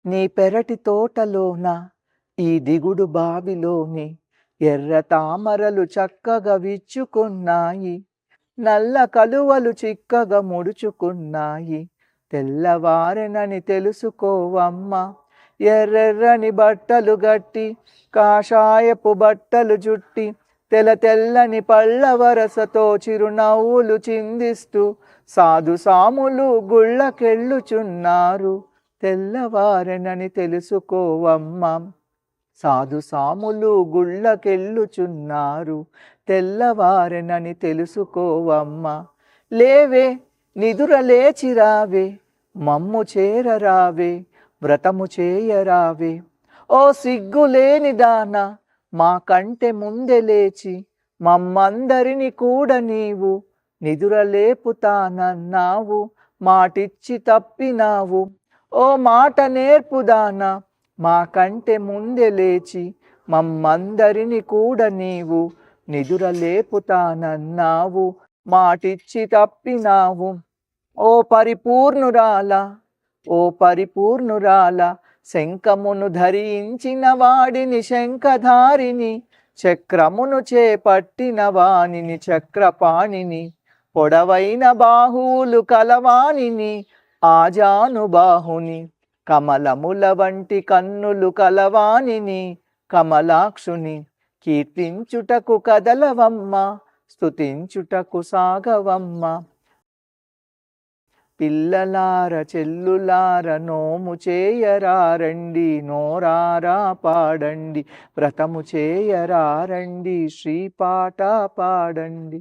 నీ పెరటి తోటలోన ఈ దిగుడు బావిలోని ఎర్ర తామరలు చక్కగా విచ్చుకున్నాయి. నల్ల కలువలు చిక్కగా ముడుచుకున్నాయి. తెల్లవారెనని తెలుసుకోవమ్మా. ఎర్రెర్రని బట్టలు గట్టి కాషాయపు బట్టలు జుట్టి తెల్లని పళ్ళ వరసతో చిరునవ్వులు చిందిస్తూ సాధు సాములు గుళ్ళకెళ్ళుచున్నారు. తెల్లవారెనని తెలుసుకోవమ్మా. సాధు సాములు గుళ్ళకెళ్ళుచున్నారు. తెల్లవారెనని తెలుసుకోవమ్మా. లేవే నిదుర లేచిరావే, మమ్ము చేరరావే, వ్రతము చేయరావే. ఓ సిగ్గులేని దాన, మా కంటే ముందే లేచి మమ్మందరిని కూడా నీవు నిదుర లేపుతానన్నావు. మాటిచ్చి తప్పినావు. ఓ మాట నేర్పుదానా, మా కంటే ముందే లేచి మమ్మందరిని కూడా నీవు నిదుర లేపుతానన్నావు. మాటిచ్చి తప్పినావు. ఓ పరిపూర్ణురాల, ఓ పరిపూర్ణురాల, శంఖమును ధరించిన వాడిని శంఖధారిని, చక్రమును చేపట్టిన వానిని చక్రపాణిని, పొడవైన బాహువులు కలవానిని ఆజానుబాహుని, కమలముల వంటి కన్నులు కలవానిని కమలాక్షుని. కీర్తించుటకు కదలవమ్మ, స్తుతించుటకు సాగవమ్మ. పిల్లలార చెల్లులార నోము చేయరారండి, నోరారా పాడండి, వ్రతము చేయరారండి, శ్రీపాట పాడండి.